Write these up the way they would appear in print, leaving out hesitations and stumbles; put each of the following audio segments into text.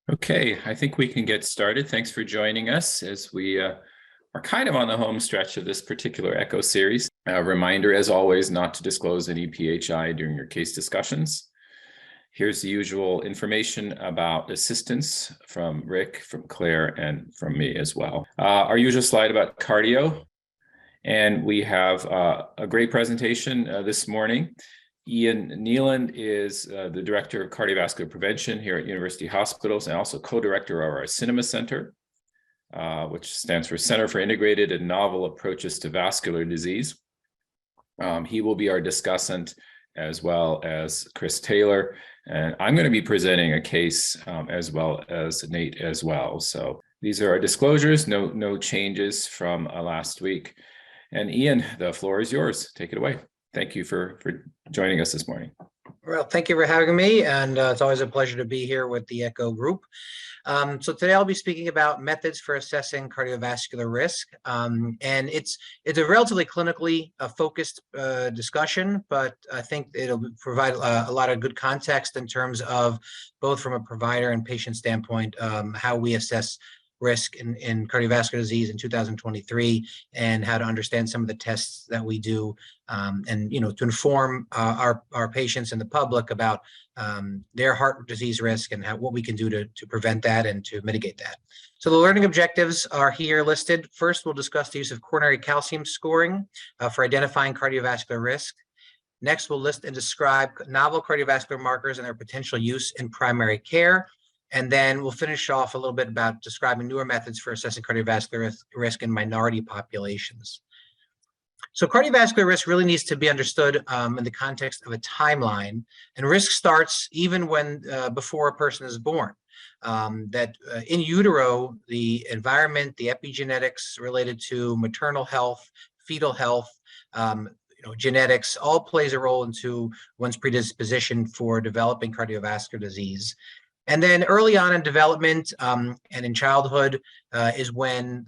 Okay, I think we can get started. Thanks for joining us as we are kind of on the home stretch of this particular ECHO series. A reminder, as always, not to disclose any PHI during your case discussions. Here's the usual information about assistance from Rick, from Claire, and from me as well. Our usual slide about cardio. And we have a great presentation this morning. Ian Neeland is the Director of Cardiovascular Prevention here at University Hospitals and also co-director of our Cinema Center, which stands for Center for Integrated and Novel Approaches to Vascular Disease. He will be our discussant, as well as Chris Taylor. And I'm going to be presenting a case as well as Nate as well. So these are our disclosures, no changes from last week. And Ian, the floor is yours. Take it away. Thank you for joining us this morning. Well, thank you for having me, and it's always a pleasure to be here with the ECHO group. So today I'll be speaking about methods for assessing cardiovascular risk, and it's a relatively clinically focused discussion, but I think it'll provide a lot of good context in terms of both from a provider and patient standpoint, how we assess risk in cardiovascular disease in 2023 and how to understand some of the tests that we do and to inform our patients and the public about their heart disease risk and what we can do to prevent that and to mitigate that. So the learning objectives are here listed. First, we'll discuss the use of coronary calcium scoring for identifying cardiovascular risk. Next, we'll list and describe novel cardiovascular markers and their potential use in primary care. And then we'll finish off a little bit about describing newer methods for assessing cardiovascular risk in minority populations. So cardiovascular risk really needs to be understood in the context of a timeline, and risk starts even when before a person is born. In utero, the environment, the epigenetics related to maternal health, fetal health, genetics all plays a role into one's predisposition for developing cardiovascular disease. And then early on in development and in childhood is when,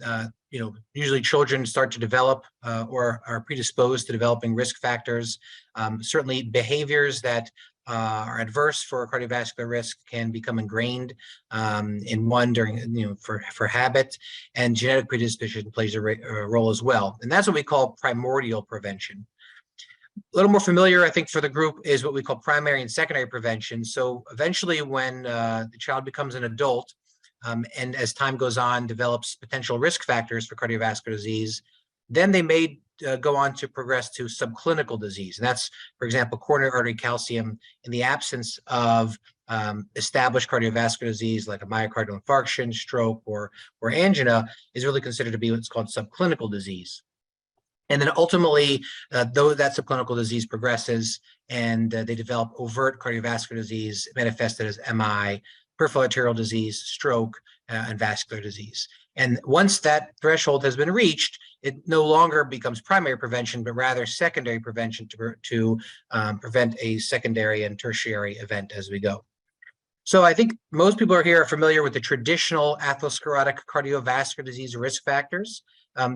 usually children start to develop or are predisposed to developing risk factors. Certainly behaviors that are adverse for cardiovascular risk can become ingrained in one during, for habit, and genetic predisposition plays a role as well. And that's what we call primordial prevention. A little more familiar, I think, for the group is what we call primary and secondary prevention. So eventually when the child becomes an adult and as time goes on, develops potential risk factors for cardiovascular disease, then they may go on to progress to subclinical disease. And that's, for example, coronary artery calcium in the absence of established cardiovascular disease like a myocardial infarction, stroke, or angina is really considered to be what's called subclinical disease. And then ultimately, though that subclinical disease progresses and they develop overt cardiovascular disease manifested as MI, peripheral arterial disease, stroke, and vascular disease. And once that threshold has been reached, it no longer becomes primary prevention, but rather secondary prevention to prevent a secondary and tertiary event as we go. So I think most people are familiar with the traditional atherosclerotic cardiovascular disease risk factors.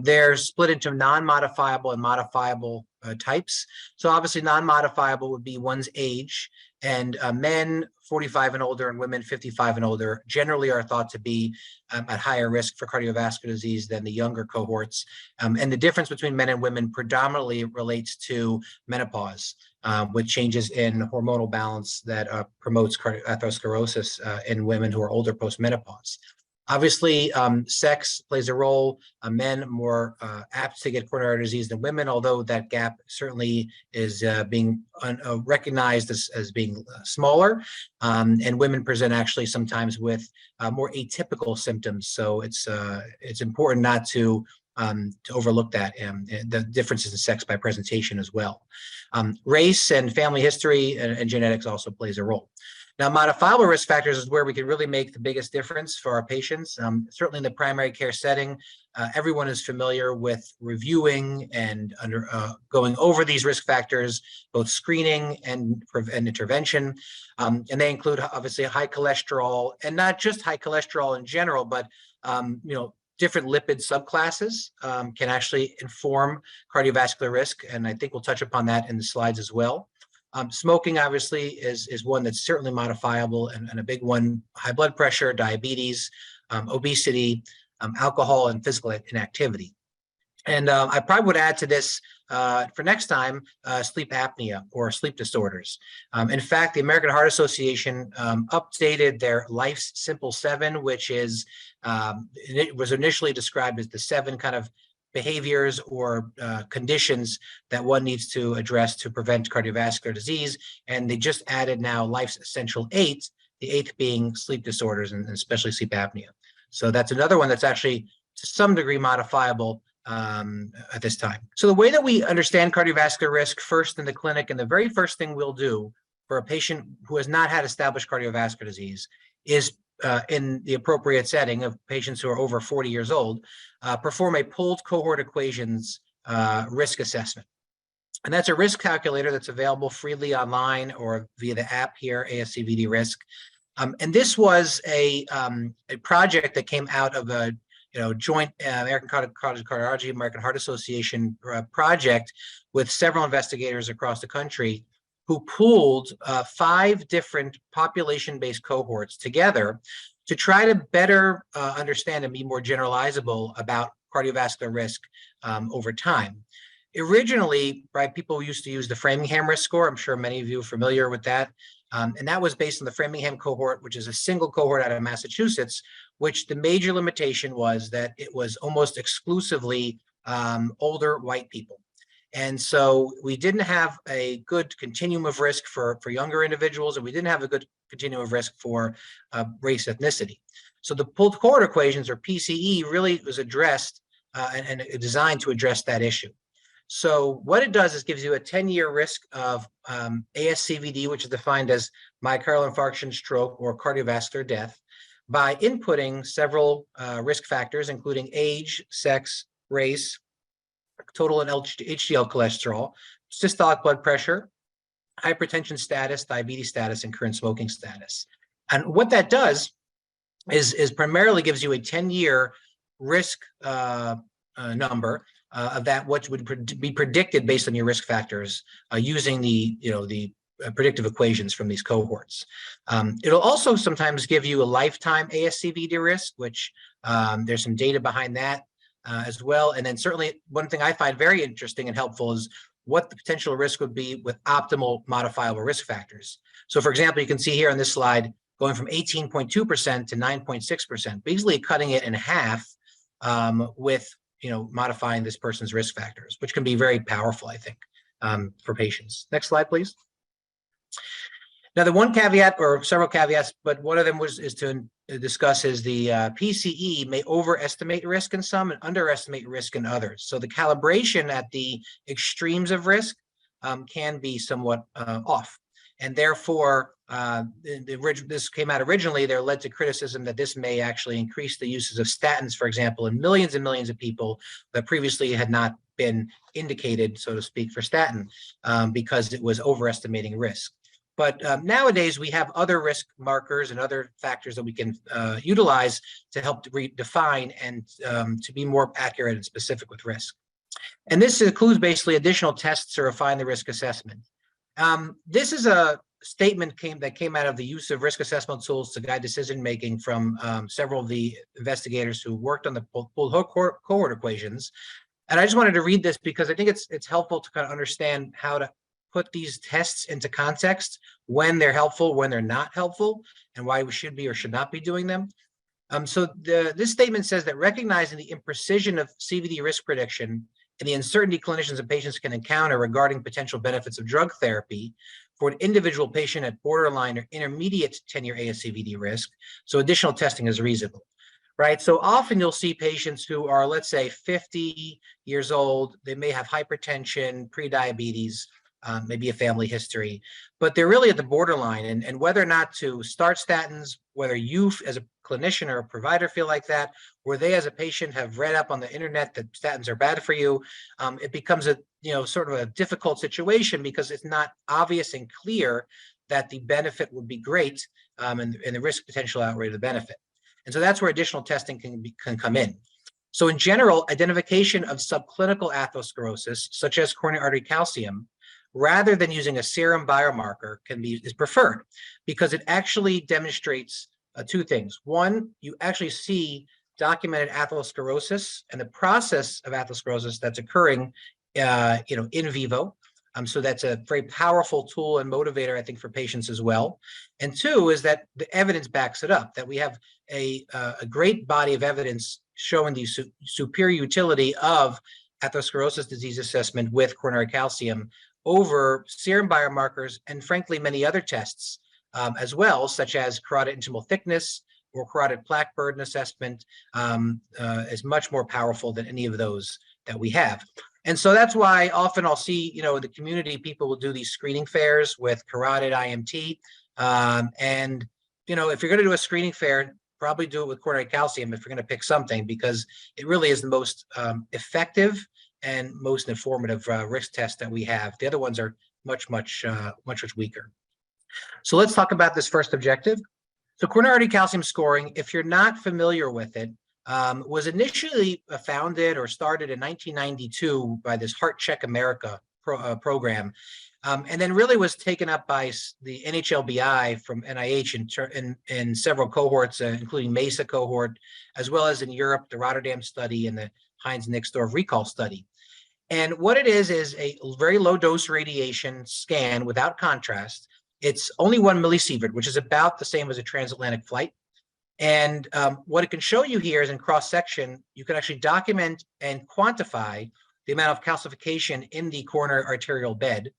They're split into non-modifiable and modifiable types. So obviously non-modifiable would be one's age, and men 45 and older and women 55 and older generally are thought to be at higher risk for cardiovascular disease than the younger cohorts. And the difference between men and women predominantly relates to menopause, with changes in hormonal balance that promotes atherosclerosis in women who are older post-menopause. Obviously, sex plays a role. Men more apt to get coronary artery disease than women, although that gap certainly is being recognized as being smaller. And women present actually sometimes with more atypical symptoms. So it's important not to overlook that and the differences in sex by presentation as well. Race and family history and genetics also plays a role. Now, modifiable risk factors is where we can really make the biggest difference for our patients. Certainly in the primary care setting, everyone is familiar with reviewing and going over these risk factors, both screening and intervention. And they include obviously high cholesterol, and not just high cholesterol in general, but different lipid subclasses can actually inform cardiovascular risk. And I think we'll touch upon that in the slides as well. Smoking obviously is one that's certainly modifiable, and a big one: high blood pressure, diabetes, obesity, alcohol, and physical inactivity. And I probably would add to this for next time, sleep apnea or sleep disorders. In fact, the American Heart Association updated their Life's Simple 7, which is, it was initially described as the 7 kind of behaviors or conditions that one needs to address to prevent cardiovascular disease. And they just added now Life's Essential 8, the 8th being sleep disorders and especially sleep apnea. So that's another one that's actually to some degree modifiable at this time. So the way that we understand cardiovascular risk first in the clinic, and the very first thing we'll do for a patient who has not had established cardiovascular disease is in the appropriate setting of patients who are over 40 years old, perform a pooled cohort equations risk assessment. And that's a risk calculator that's available freely online or via the app here, ASCVD Risk. And this was a project that came out of a joint American Cardiology, American Heart Association project with several investigators across the country who pooled 5 different population-based cohorts together to try to better understand and be more generalizable about cardiovascular risk over time. Originally, right, people used to use the Framingham risk score. I'm sure many of you are familiar with that. And that was based on the Framingham cohort, which is a single cohort out of Massachusetts, which the major limitation was that it was almost exclusively older white people. And so we didn't have a good continuum of risk for younger individuals, and we didn't have a good continuum of risk for race ethnicity. So the pooled cohort equations, or PCE, really was addressed and designed to address that issue. So what it does is gives you a 10-year risk of ASCVD, which is defined as myocardial infarction, stroke, or cardiovascular death, by inputting several risk factors, including age, sex, race, total and HDL cholesterol, systolic blood pressure, hypertension status, diabetes status, and current smoking status. And what that does is primarily gives you a 10-year risk number of that, what would be predicted based on your risk factors using the predictive equations from these cohorts. It'll also sometimes give you a lifetime ASCVD risk, which there's some data behind that as well. And then certainly one thing I find very interesting and helpful is what the potential risk would be with optimal modifiable risk factors. So for example, you can see here on this slide, going from 18.2% to 9.6%, basically cutting it in half with modifying this person's risk factors, which can be very powerful, I think, for patients. Next slide, please. Now, the one caveat, or several caveats, but one of them is to discuss is the PCE may overestimate risk in some and underestimate risk in others. So the calibration at the extremes of risk can be somewhat off. And therefore, this came out originally, there led to criticism that this may actually increase the uses of statins, for example, in millions and millions of people that previously had not been indicated, so to speak, for statin because it was overestimating risk. But nowadays, we have other risk markers and other factors that we can utilize to help redefine and to be more accurate and specific with risk. And this includes basically additional tests to refine the risk assessment. This is a statement that came out of the use of risk assessment tools to guide decision-making from several of the investigators who worked on the pooled cohort equations. And I just wanted to read this because I think it's helpful to kind of understand how to put these tests into context, when they're helpful, when they're not helpful, and why we should be or should not be doing them. So this statement says that recognizing the imprecision of CVD risk prediction and the uncertainty clinicians and patients can encounter regarding potential benefits of drug therapy for an individual patient at borderline or intermediate 10-year ASCVD risk, so additional testing is reasonable, right? So often you'll see patients who are, let's say, 50 years old, they may have hypertension, prediabetes, maybe a family history, but they're really at the borderline, and whether or not to start statins, whether you as a clinician or a provider feel like that, or they as a patient have read up on the internet that statins are bad for you, it becomes a sort of a difficult situation because it's not obvious and clear that the benefit would be great and the risk potential outweigh the benefit. And so that's where additional testing can come in. So in general, identification of subclinical atherosclerosis, such as coronary artery calcium, rather than using a serum biomarker is preferred, because it actually demonstrates two things. One, you actually see documented atherosclerosis and the process of atherosclerosis that's occurring in vivo. So that's a very powerful tool and motivator, I think, for patients as well. And two is that the evidence backs it up, that we have a great body of evidence showing the superior utility of atherosclerosis disease assessment with coronary calcium over serum biomarkers and, frankly, many other tests as well, such as carotid intimal thickness or carotid plaque burden assessment, is much more powerful than any of those that we have. And so that's why often I'll see, in the community, people will do these screening fairs with carotid IMT. And, if you're going to do a screening fair, probably do it with coronary calcium if you're going to pick something, because it really is the most effective and most informative risk test that we have. The other ones are much weaker. So let's talk about this first objective. So coronary artery calcium scoring, if you're not familiar with it, was initially founded or started in 1992 by this Heart Check America program, and then really was taken up by the NHLBI from NIH in several cohorts, including MESA cohort, as well as in Europe, the Rotterdam study and the Heinz-Nixdorf recall study. And what it is a very low dose radiation scan without contrast. It's only 1 millisievert, which is about the same as a transatlantic flight. And what it can show you here is in cross-section, you can actually document and quantify the amount of calcification in the coronary arterial bed.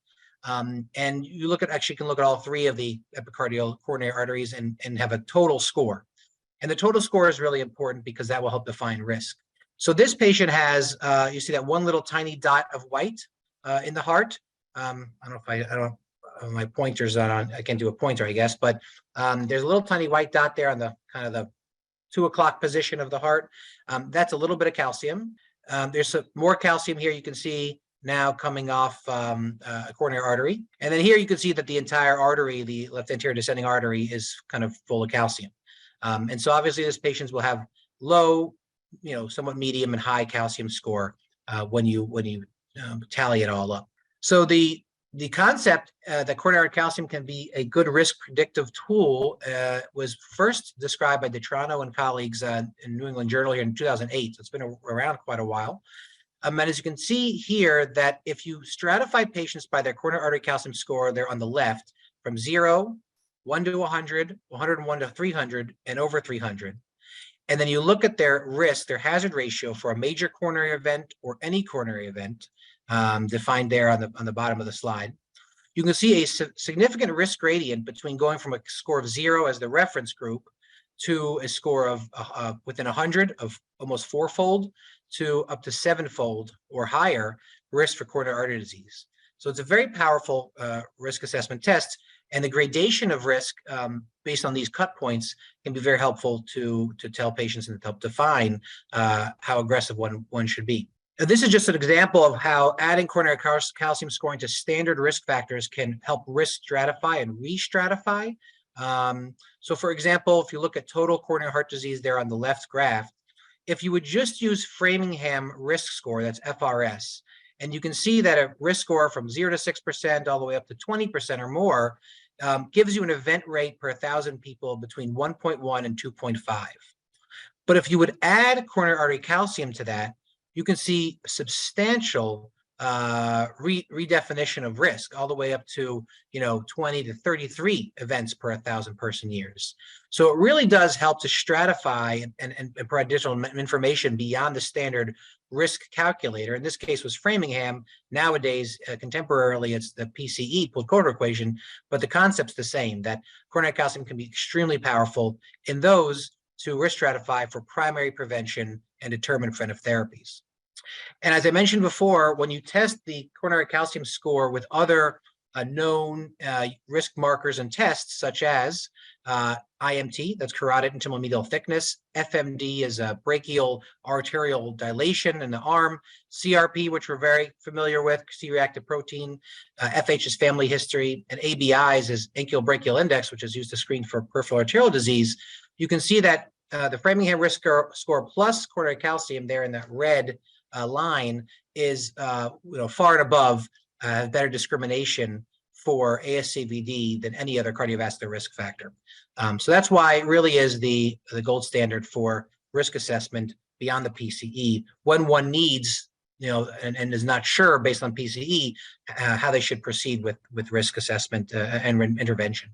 And you can look at all three of the epicardial coronary arteries and have a total score. And the total score is really important because that will help define risk. So this patient has, you see that one little tiny dot of white in the heart. I don't my pointer's not on. I can't do a pointer, I guess, but there's a little tiny white dot there on the kind of the 2 o'clock position of the heart. That's a little bit of calcium. There's some more calcium here. You can see now coming off a coronary artery. And then here you can see that the entire artery, the left anterior descending artery, is kind of full of calcium. And so obviously this patient will have low, somewhat medium and high calcium score when you tally it all up. So the concept that coronary calcium can be a good risk predictive tool was first described by DeTrano and colleagues in New England Journal here in 2008. So it's been around quite a while. And as you can see here, that if you stratify patients by their coronary artery calcium score, they're on the left from 0, 1 to 100, 101 to 300, and over 300. And then you look at their risk, their hazard ratio for a major coronary event or any coronary event, defined there on the bottom of the slide. You can see a significant risk gradient between going from a score of 0 as the reference group to a score of within 100 of almost 4-fold to up to 7-fold or higher risk for coronary artery disease. So it's a very powerful risk assessment test, and the gradation of risk based on these cut points can be very helpful to tell patients and help define how aggressive one should be. This is just an example of how adding coronary calcium scoring to standard risk factors can help risk stratify and re-stratify. So for example, if you look at total coronary heart disease there on the left graph, if you would just use Framingham risk score, that's FRS, and you can see that a risk score from 0 to 6% all the way up to 20% or more gives you an event rate per 1,000 people between 1.1 and 2.5. But if you would add coronary artery calcium to that, you can see substantial redefinition of risk all the way up to 20 to 33 events per 1,000 person years. So it really does help to stratify and provide additional information beyond the standard risk calculator. In this case was Framingham. Nowadays, contemporarily, it's the PCE, pooled coronary equation, but the concept's the same, that coronary calcium can be extremely powerful in those to risk stratify for primary prevention and determine preventive therapies. And as I mentioned before, when you test the coronary calcium score with other known risk markers and tests, such as IMT, that's carotid intimal medial thickness, FMD is a brachial arterial dilation in the arm, CRP, which we're very familiar with, C-reactive protein, FH is family history, and ABIs is anchial-brachial index, which is used to screen for peripheral arterial disease. You can see that the Framingham risk score plus coronary calcium there in that red line is far and above have better discrimination for ASCVD than any other cardiovascular risk factor. So that's why it really is the gold standard for risk assessment beyond the PCE when one needs, and is not sure based on PCE how they should proceed with risk assessment and intervention.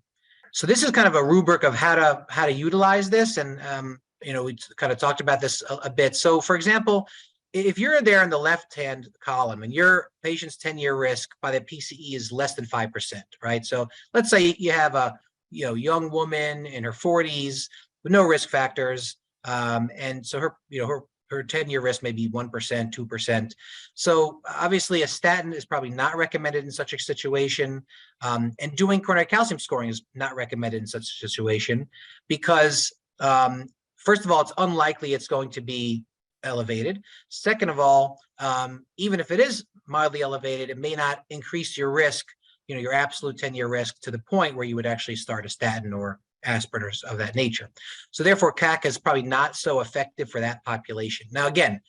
So this is kind of a rubric of how to utilize this, and we kind of talked about this a bit. So, for example, if you're there in the left-hand column and your patient's 10-year risk by the PCE is less than 5%, right? So let's say you have a young woman in her 40s with no risk factors, and so her 10-year risk may be 1%, 2%. So obviously a statin is probably not recommended in such a situation, and doing coronary calcium scoring is not recommended in such a situation because first of all, it's unlikely it's going to be elevated. Second of all, even if it is mildly elevated, it may not increase your risk, your absolute 10-year risk to the point where you would actually start a statin or aspirin or of that nature. So therefore, CAC is probably not so effective for that population. Now, again,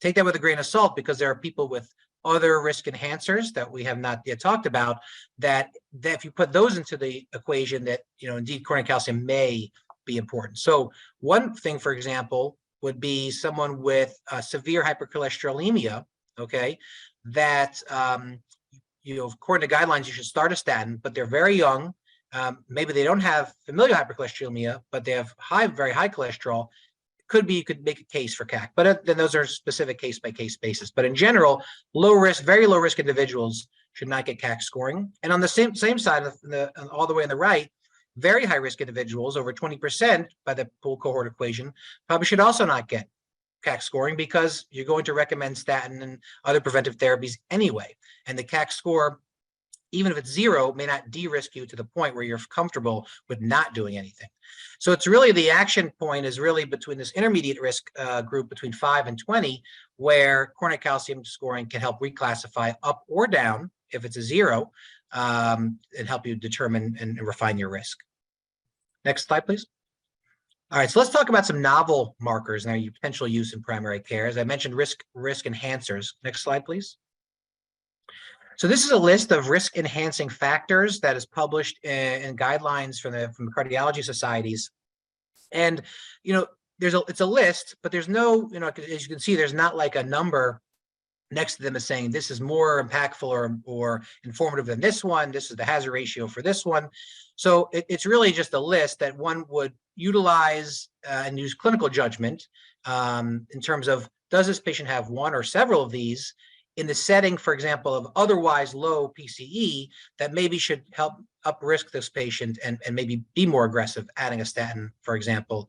take that with a grain of salt because there are people with other risk enhancers that we have not yet talked about that if you put those into the equation, that indeed coronary calcium may be important. So one thing, for example, would be someone with severe hypercholesterolemia, okay, that, according to guidelines, you should start a statin, but they're very young. Maybe they don't have familial hypercholesterolemia, but they have very high cholesterol. You could make a case for CAC, but then those are specific case-by-case basis. But in general, low risk, very low risk individuals should not get CAC scoring. And on the same side, all the way on the right, very high risk individuals, over 20% by the pool cohort equation, probably should also not get CAC scoring because you're going to recommend statin and other preventive therapies anyway. And the CAC score, even if it's 0, may not de-risk you to the point where you're comfortable with not doing anything. So it's really the action point is really between this intermediate risk group between 5 and 20, where coronary calcium scoring can help reclassify up or down if it's a 0, and help you determine and refine your risk. Next slide, please. All right, so let's talk about some novel markers and their potential use in primary care. As I mentioned, risk enhancers. Next slide, please. So this is a list of risk enhancing factors that is published in guidelines from the cardiology societies. And, it's a list, but there's no, as you can see, there's not like a number next to them is saying this is more impactful or informative than this one. This is the hazard ratio for this one. So it's really just a list that one would utilize and use clinical judgment in terms of, does this patient have one or several of these in the setting, for example, of otherwise low PCE that maybe should help up risk this patient and maybe be more aggressive, adding a statin, for example.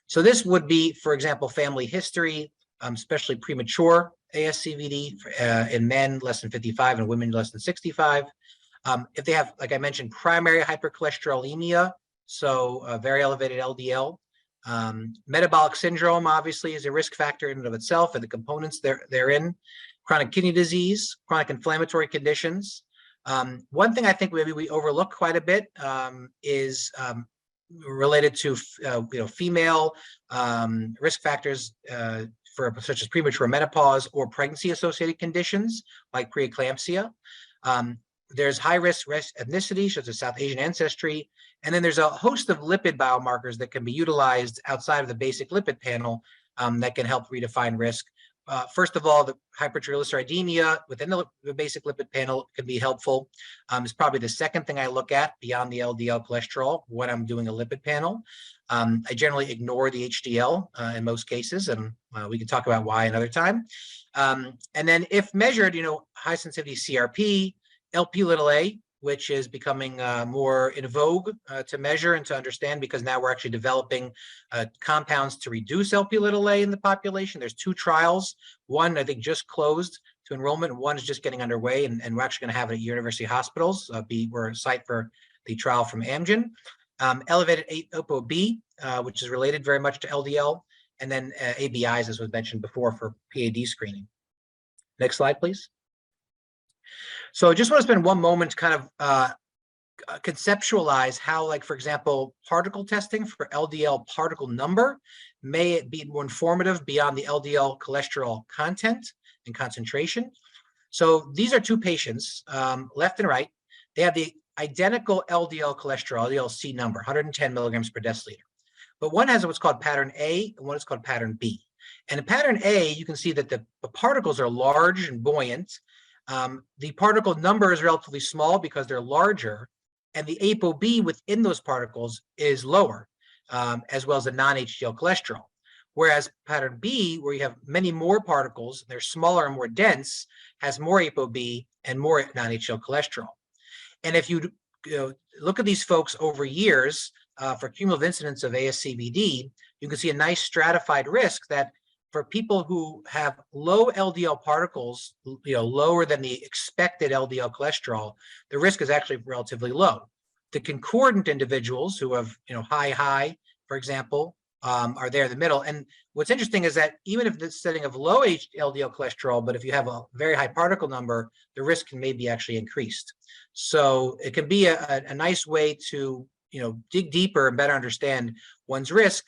So this would be, for example, family history, especially premature ASCVD in men less than 55 and women less than 65. If they have, like I mentioned, primary hypercholesterolemia, so very elevated LDL. Metabolic syndrome obviously is a risk factor in and of itself and the components therein. Chronic kidney disease, chronic inflammatory conditions. One thing I think maybe we overlook quite a bit is related to female risk factors for such as premature menopause or pregnancy-associated conditions like preeclampsia. There's high-risk ethnicity, such as South Asian ancestry, and then there's a host of lipid biomarkers that can be utilized outside of the basic lipid panel that can help redefine risk. First of all, the hypertriglyceridemia within the basic lipid panel can be helpful. It's probably the second thing I look at beyond the LDL cholesterol when I'm doing a lipid panel. I generally ignore the HDL in most cases, and we can talk about why another time. And then if measured, high sensitivity CRP, Lp(a), which is becoming more in vogue to measure and to understand because now we're actually developing compounds to reduce Lp(a) in the population. There's 2 trials. One, I think, just closed to enrollment, and one is just getting underway, and we're actually going to have it at university hospitals. We're a site for the trial from Amgen. Elevated ApoB, which is related very much to LDL, and then ABIs, as was mentioned before, for PAD screening. Next slide, please. So I just want to spend one moment to kind of conceptualize how, like, for example, particle testing for LDL particle number may be more informative beyond the LDL cholesterol content and concentration. So these are two patients, left and right. They have the identical LDL cholesterol, LDL-C number, 110 milligrams per deciliter. But one has what's called pattern A, and one is called pattern B. And in pattern A, you can see that the particles are large and buoyant. The particle number is relatively small because they're larger, and the ApoB within those particles is lower, as well as the non-HDL cholesterol. Whereas pattern B, where you have many more particles, they're smaller and more dense, has more ApoB and more non-HDL cholesterol. And if you look at these folks over years for cumulative incidence of ASCVD, you can see a nice stratified risk that for people who have low LDL particles, lower than the expected LDL cholesterol, the risk is actually relatively low. The concordant individuals who have, high, for example, are there in the middle. And what's interesting is that even if it's setting of low LDL cholesterol, but if you have a very high particle number, the risk can maybe actually increased. So it can be a nice way to, dig deeper and better understand one's risk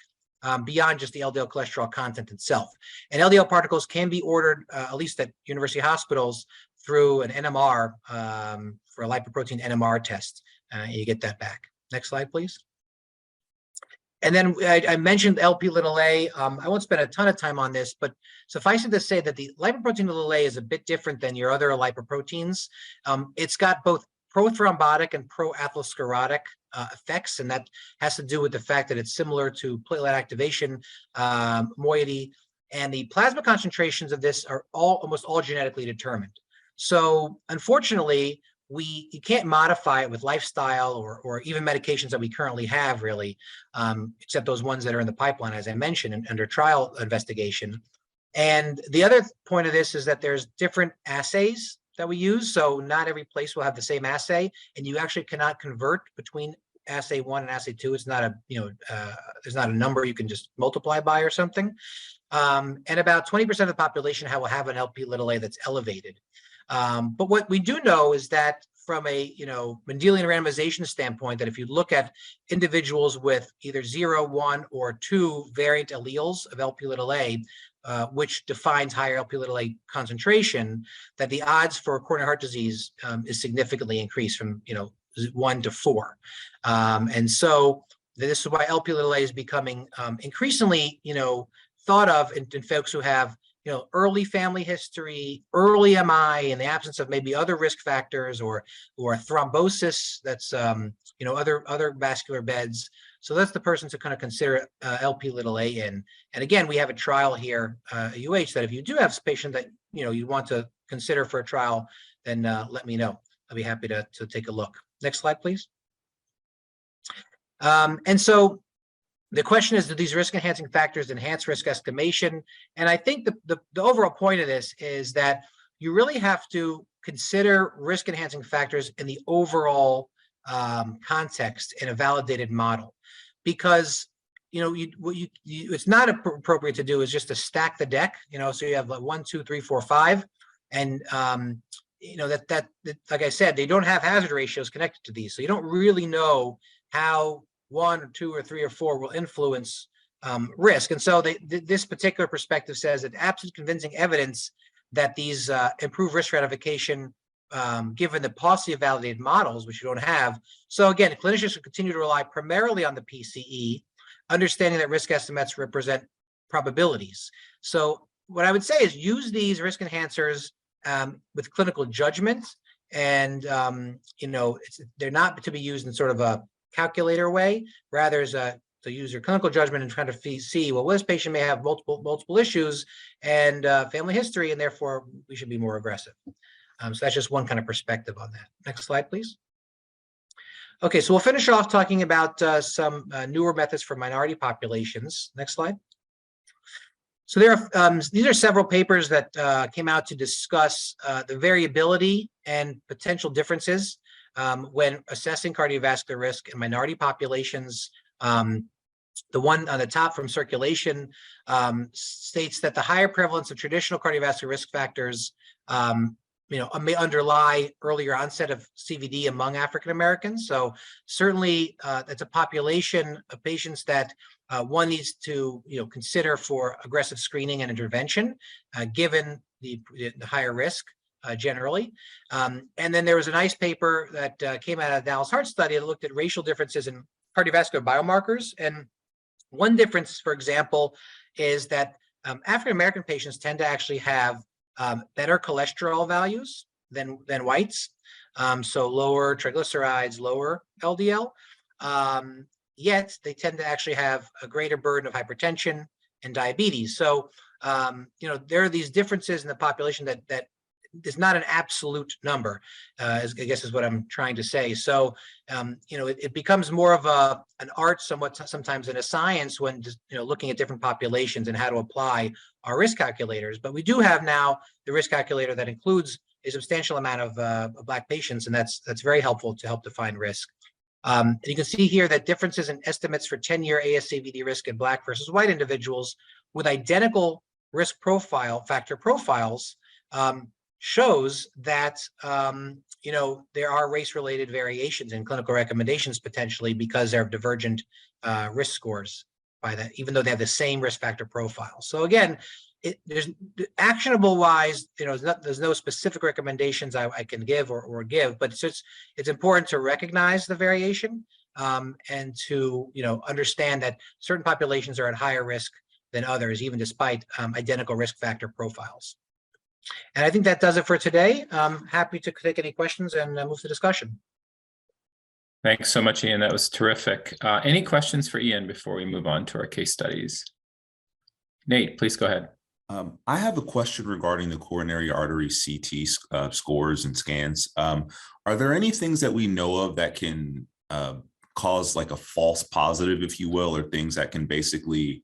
beyond just the LDL cholesterol content itself. And LDL particles can be ordered, at least at university hospitals, through an NMR for a lipoprotein NMR test. You get that back. Next slide, please. And then I mentioned LP(a). I won't spend a ton of time on this, but suffice it to say that the lipoprotein(a) is a bit different than your other lipoproteins. It's got both prothrombotic and proatherosclerotic effects, and that has to do with the fact that it's similar to platelet activation moiety, and the plasma concentrations of this are almost all genetically determined. So unfortunately, you can't modify it with lifestyle or even medications that we currently have, really, except those ones that are in the pipeline, as I mentioned, and under trial investigation. And the other point of this is that there's different assays that we use. So not every place will have the same assay, and you actually cannot convert between assay 1 and assay 2. It's not a, there's not a number you can just multiply by or something. And about 20% of the population will have an LP(a) that's elevated. But what we do know is that from a Mendelian randomization standpoint, that if you look at individuals with either 0, 1, or 2 variant alleles of LP(a), which defines higher LP(a) concentration, that the odds for coronary heart disease is significantly increased from 1 to 4. And so this is why LP(a) is becoming increasingly thought of in folks who have early family history, early MI, in the absence of maybe other risk factors or thrombosis that's other vascular beds. So that's the person to kind of consider LP(a) in. And again, we have a trial here at UH that if you do have a patient that you want to consider for a trial, then let me know. I'll be happy to take a look. Next slide, please. And so the question is, do these risk-enhancing factors enhance risk estimation? And I think the overall point of this is that you really have to consider risk-enhancing factors in the overall context in a validated model, because it's not appropriate to do is just to stack the deck. So you have like 1, 2, 3, 4, 5, and that like I said, they don't have hazard ratios connected to these, so you don't really know how 1 or 2 or 3 or 4 will influence risk. And so this particular perspective says that absent convincing evidence that these improve risk stratification, given the paucity of validated models, which you don't have. So again, clinicians should continue to rely primarily on the PCE, understanding that risk estimates represent probabilities. So what I would say is use these risk enhancers with clinical judgment, and they're not to be used in sort of a calculator way, rather as to use your clinical judgment and try to see, well, this patient may have multiple issues and family history, and therefore we should be more aggressive. So that's just one kind of perspective on that. Next slide, please. Okay, so we'll finish off talking about some newer methods for minority populations. Next slide. So these are several papers that came out to discuss the variability and potential differences when assessing cardiovascular risk in minority populations. The one on the top from Circulation states that the higher prevalence of traditional cardiovascular risk factors may underlie earlier onset of CVD among African Americans. So certainly it's a population of patients that one needs to consider for aggressive screening and intervention, given the higher risk. generally. And then there was a nice paper that came out of the Dallas Heart Study that looked at racial differences in cardiovascular biomarkers. And one difference, for example, is that African-American patients tend to actually have better cholesterol values than whites. So lower triglycerides, lower LDL. Yet they tend to actually have a greater burden of hypertension and diabetes. So, there are these differences in the population that is not an absolute number, I guess is what I'm trying to say. So, it becomes more of an art sometimes than a science when looking at different populations and how to apply our risk calculators. But we do have now the risk calculator that includes a substantial amount of Black patients, and that's very helpful to help define risk. And you can see here that differences in estimates for 10-year ASCVD risk in Black versus white individuals with identical risk factor profiles shows that there are race-related variations in clinical recommendations potentially because there are divergent risk scores by that, even though they have the same risk factor profile. So again, there's actionable wise, there's no specific recommendations I can give or give, but it's important to recognize the variation and to understand that certain populations are at higher risk than others, even despite identical risk factor profiles. And I think that does it for today. I'm happy to take any questions and move to discussion. Thanks so much, Ian. That was terrific. Any questions for Ian before we move on to our case studies? Nate, please go ahead. I have a question regarding the coronary artery CT scores and scans. Are there any things that we know of that can cause like a false positive, if you will, or things that can basically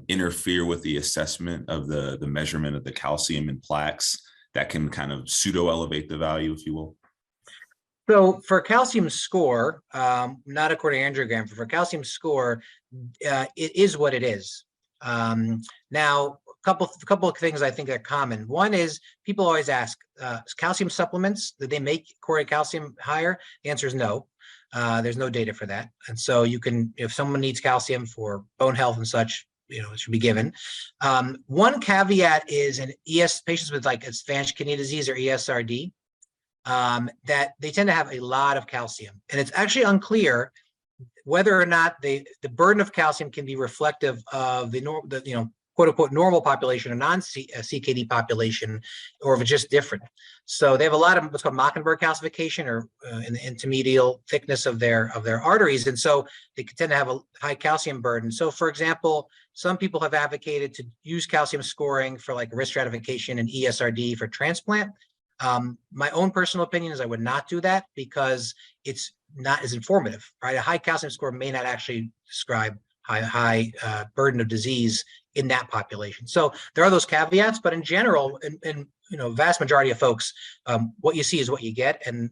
interfere with the assessment of the measurement of the calcium in plaques that can kind of pseudo elevate the value, if you will? So for calcium score, not a coronary angiogram, for calcium score, it is what it is. Now, a couple of things I think are common. One is people always ask, calcium supplements, do they make coronary calcium higher? The answer is no. There's no data for that. And so you can, if someone needs calcium for bone health and such, it should be given. One caveat is in patients with like advanced kidney disease or ESRD, that they tend to have a lot of calcium. And it's actually unclear whether or not the burden of calcium can be reflective of the quote unquote normal population or non-CKD population, or if it's just different. So they have a lot of what's called Mockenberg calcification, or in the intermedial thickness of their arteries, and so they tend to have a high calcium burden. So, for example, some people have advocated to use calcium scoring for like risk stratification and ESRD for transplant. My own personal opinion is I would not do that because it's not as informative, right? A high calcium score may not actually describe high burden of disease in that population. So there are those caveats, but in general, in vast majority of folks, what you see is what you get, and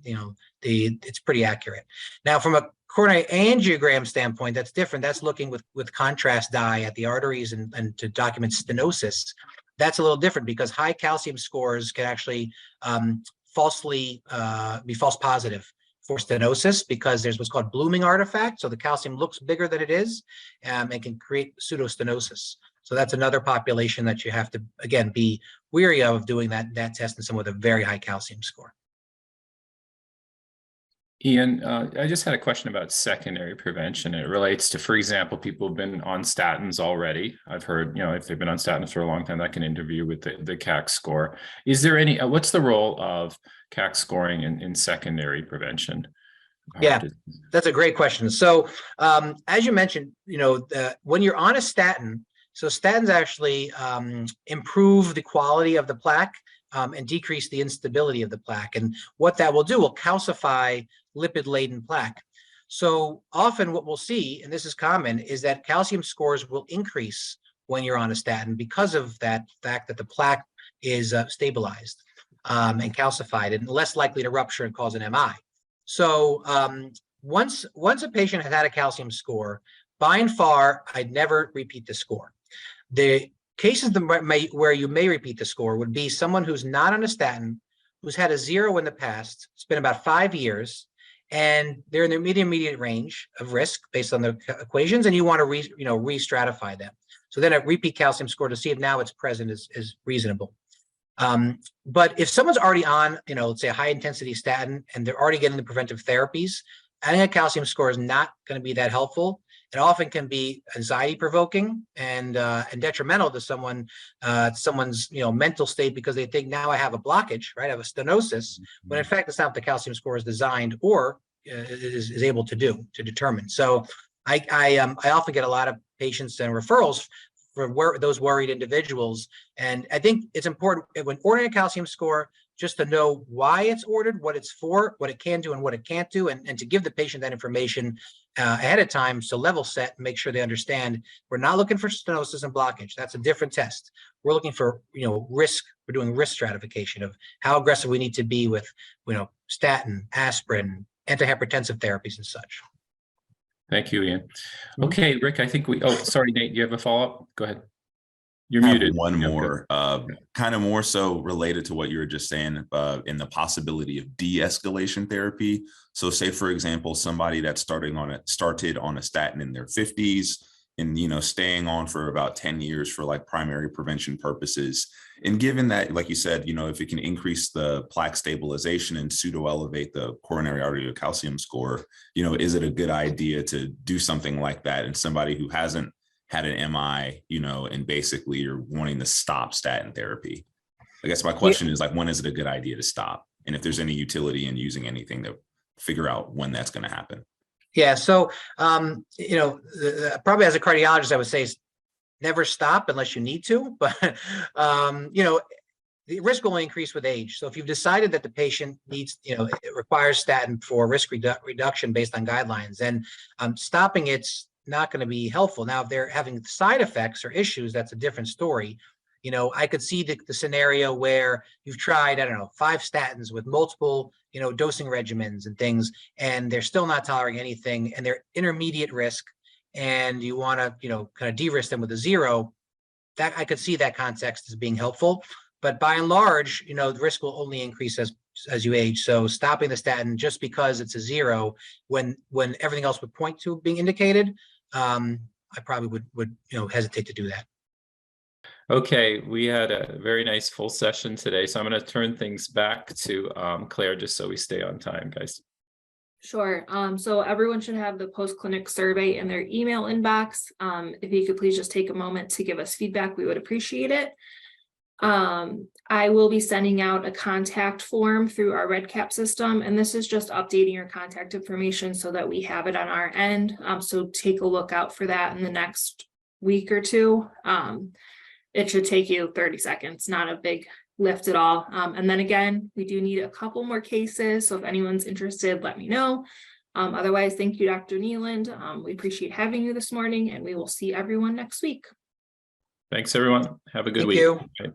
it's pretty accurate. Now, from a coronary angiogram standpoint, that's different. That's looking with contrast dye at the arteries and to document stenosis. That's a little different because high calcium scores can actually falsely be false positive for stenosis because there's what's called blooming artifact. So the calcium looks bigger than it is and can create pseudostenosis. So that's another population that you have to, again, be weary of doing that test in someone with a very high calcium score. Ian, I just had a question about secondary prevention. It relates to, for example, people have been on statins already. I've heard, if they've been on statins for a long time, that can interfere with the CAC score. Is there any, what's the role of CAC scoring in secondary prevention? Yeah, that's a great question. So as you mentioned, when you're on a statin, so statins actually improve the quality of the plaque and decrease the instability of the plaque. And what that will do will calcify lipid-laden plaque. So often what we'll see, and this is common, is that calcium scores will increase when you're on a statin because of that fact that the plaque is stabilized and calcified and less likely to rupture and cause an MI. So once a patient has had a calcium score, by and far, I'd never repeat the score. The cases where you may repeat the score would be someone who's not on a statin, who's had a 0 in the past, it's been about 5 years, and they're in their intermediate range of risk based on the equations, and you want to re-stratify them. So then a repeat calcium score to see if now it's present is reasonable. But if someone's already on, let's say a high intensity statin and they're already getting the preventive therapies, adding a calcium score is not going to be that helpful. It often can be anxiety provoking and detrimental to someone's mental state, because they think, now I have a blockage, right? I have a stenosis, when in fact it's not what the calcium score is designed or is able to determine. So I often get a lot of patients and referrals for those worried individuals. And I think it's important when ordering a calcium score just to know why it's ordered, what it's for, what it can do and what it can't do, and to give the patient that information ahead of time, so level set and make sure they understand we're not looking for stenosis and blockage. That's a different test. We're looking for risk. We're doing risk stratification of how aggressive we need to be with statin, aspirin, antihypertensive therapies and such. Thank you, Ian. Okay, Rick, I think sorry, Nate, you have a follow-up? Go ahead. You're I have muted. one more, kind of more so related to what you were just saying in the possibility of de-escalation therapy. So say, for example, somebody that's started on a statin in their 50s and, staying on for about 10 years for like primary prevention purposes. And given that, like you said, if it can increase the plaque stabilization and pseudo elevate the coronary arterial calcium score, is it a good idea to do something like that in somebody who hasn't had an MI, and basically you're wanting to stop statin therapy? I guess my question is like, when is it a good idea to stop? And if there's any utility in using anything to figure out when that's going to happen. Yeah. So, probably as a cardiologist, I would say never stop unless you need to, but, the risk will only increase with age. So if you've decided that the patient needs, it requires statin for risk reduction based on guidelines, then stopping it's not going to be helpful. Now, if they're having side effects or issues, that's a different story. I could see the scenario where you've tried, 5 statins with multiple, dosing regimens and things, and they're still not tolerating anything, and they're intermediate risk, and you want to, kind of de-risk them with a 0. That I could see that context as being helpful. But by and large, the risk will only increase as you age. So stopping the statin just because it's a 0, when everything else would point to being indicated, I probably would hesitate to do that. Okay, we had a very nice full session today, so I'm going to turn things back to Claire, just so we stay on time, guys. Sure. So everyone should have the post-clinic survey in their email inbox. If you could please just take a moment to give us feedback, we would appreciate it. I will be sending out a contact form through our RedCap system, and this is just updating your contact information so that we have it on our end. So take a look out for that in the next week or two. It should take you 30 seconds, not a big lift at all. And then again, we do need a couple more cases. So if anyone's interested, let me know. Otherwise, thank you, Dr. Neeland. We appreciate having you this morning, and we will see everyone next week. Thanks, everyone. Have a good Thank week. you. Okay.